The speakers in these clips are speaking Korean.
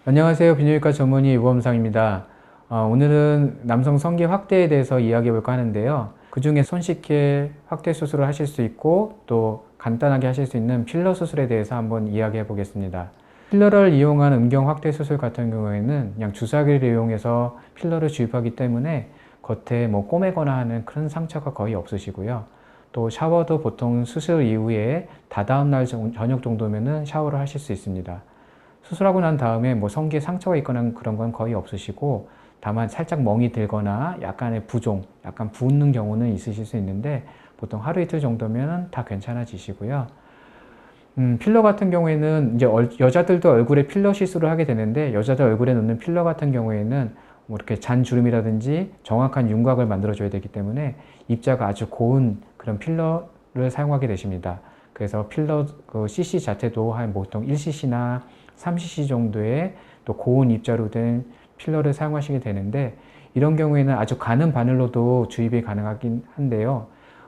안녕하세요. 비뇨기과 전문의 유범상입니다. 오늘은 남성 성기 확대에 대해서 이야기해 볼까 하는데요. 그 중에 손쉽게 확대 수술을 하실 수 있고 또 간단하게 하실 수 있는 필러 수술에 대해서 한번 이야기해 보겠습니다. 필러를 이용한 음경 확대 수술 같은 경우에는 그냥 주사기를 이용해서 필러를 주입하기 때문에 겉에 뭐 꼬매거나 하는 큰 상처가 거의 없으시고요. 또 샤워도 보통 수술 이후에 다다음 날 저녁 정도면은 샤워를 하실 수 있습니다. 수술하고 난 다음에 뭐 성기에 상처가 있거나 그런 건 거의 없으시고, 다만 살짝 멍이 들거나 약간의 부종, 약간 붓는 경우는 있으실 수 있는데 보통 하루 이틀 정도면 다 괜찮아지시고요. 필러 같은 경우에는 이제 여자들도 얼굴에 필러 시술을 하게 되는데, 여자들 얼굴에 넣는 필러 같은 경우에는 뭐 이렇게 잔주름이라든지 정확한 윤곽을 만들어줘야 되기 때문에 입자가 아주 고운 그런 필러를 사용하게 되십니다. 그래서 필러 그 cc 자체도 한 보통 1cc나 3cc 정도의 또 고운 입자로 된 필러를 사용하시게 되는데, 이런 경우에는 아주 가는 바늘로도 주입이 가능하긴 한데요.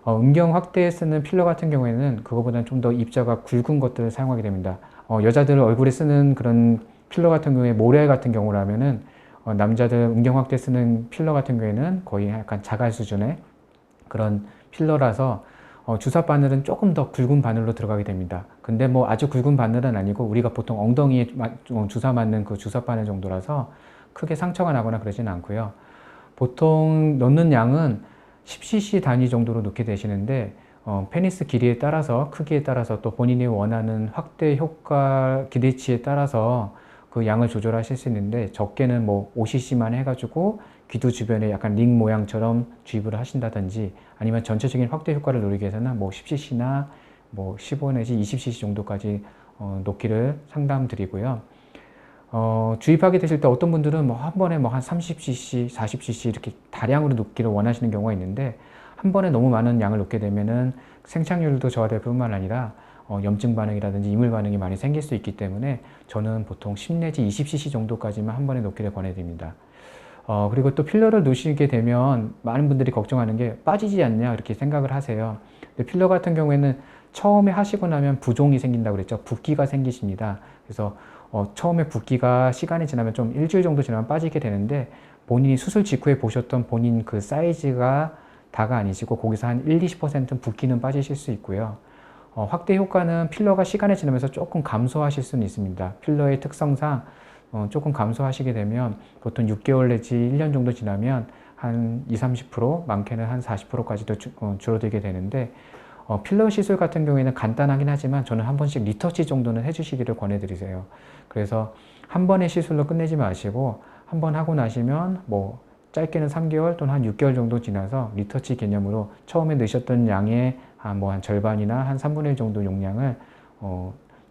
음경 확대에 쓰는 필러 같은 경우에는 그거보다는 좀 더 입자가 굵은 것들을 사용하게 됩니다. 여자들 얼굴에 쓰는 그런 필러 같은 경우에 모래 같은 경우라면은 남자들 음경 확대 쓰는 필러 같은 경우에는 거의 약간 자갈 수준의 그런 필러라서 주사 바늘은 조금 더 굵은 바늘로 들어가게 됩니다. 근데 뭐 아주 굵은 바늘은 아니고 우리가 보통 엉덩이에 주사 맞는 그 주사 바늘 정도라서 크게 상처가 나거나 그러진 않고요. 보통 넣는 양은 10cc 단위 정도로 넣게 되시는데, 페니스 길이에 따라서, 크기에 따라서 또 본인이 원하는 확대 효과 기대치에 따라서 그 양을 조절하실 수 있는데, 적게는 뭐 5cc만 해가지고 귀두 주변에 약간 링 모양처럼 주입을 하신다든지, 아니면 전체적인 확대 효과를 노리기 위해서는 뭐 10cc나 뭐 15 내지 20cc 정도까지 놓기를 상담드리고요. 주입하게 되실 때 어떤 분들은 뭐 한 번에 뭐 한 30cc, 40cc 이렇게 다량으로 넣기를 원하시는 경우가 있는데, 한 번에 너무 많은 양을 넣게 되면은 생착률도 저하될 뿐만 아니라 염증 반응이라든지 이물 반응이 많이 생길 수 있기 때문에 저는 보통 10 내지 20cc 정도까지만 한 번에 넣기를 권해드립니다. 그리고 또 필러를 넣으시게 되면 많은 분들이 걱정하는 게 빠지지 않냐 이렇게 생각을 하세요. 근데 필러 같은 경우에는 처음에 하시고 나면 부종이 생긴다고 그랬죠. 붓기가 생기십니다. 그래서 처음에 붓기가 시간이 지나면 좀 일주일 정도 지나면 빠지게 되는데, 본인이 수술 직후에 보셨던 본인 그 사이즈가 다가 아니시고 거기서 한 1, 20%는 붓기는 빠지실 수 있고요. 확대 효과는 필러가 시간이 지나면서 조금 감소하실 수는 있습니다. 필러의 특성상 조금 감소하시게 되면 보통 6개월 내지 1년 정도 지나면 한 20, 30%, 많게는 한 40%까지도 줄어들게 되는데, 필러 시술 같은 경우에는 간단하긴 하지만 저는 한 번씩 리터치 정도는 해주시기를 권해드리세요. 그래서 한 번의 시술로 끝내지 마시고 한 번 하고 나시면 뭐 짧게는 3개월 또는 한 6개월 정도 지나서 리터치 개념으로 처음에 넣으셨던 양의 한 절반이나 한 3분의 1 정도 용량을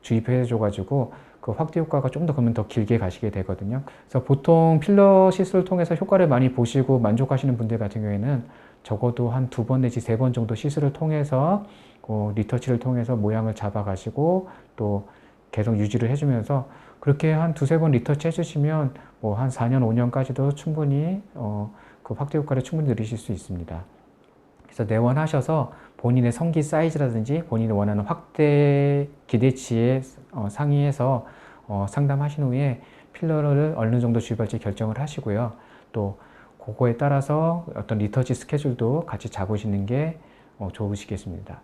주입해 줘가지고 그 확대 효과가 좀 더 그러면 더 길게 가시게 되거든요. 그래서 보통 필러 시술을 통해서 효과를 많이 보시고 만족하시는 분들 같은 경우에는 적어도 한 2번 내지 3번 정도 시술을 통해서 리터치를 통해서 모양을 잡아가시고 또 계속 유지를 해주면서 그렇게 한 2~3번 리터치 해주시면 뭐 한 4년, 5년까지도 충분히 그 확대 효과를 충분히 누리실 수 있습니다. 그래서 내원하셔서 본인의 성기 사이즈라든지 본인이 원하는 확대 기대치에 상의해서 상담하신 후에 필러를 어느 정도 주입할지 결정을 하시고요. 또 그거에 따라서 어떤 리터치 스케줄도 같이 잡으시는 게 좋으시겠습니다.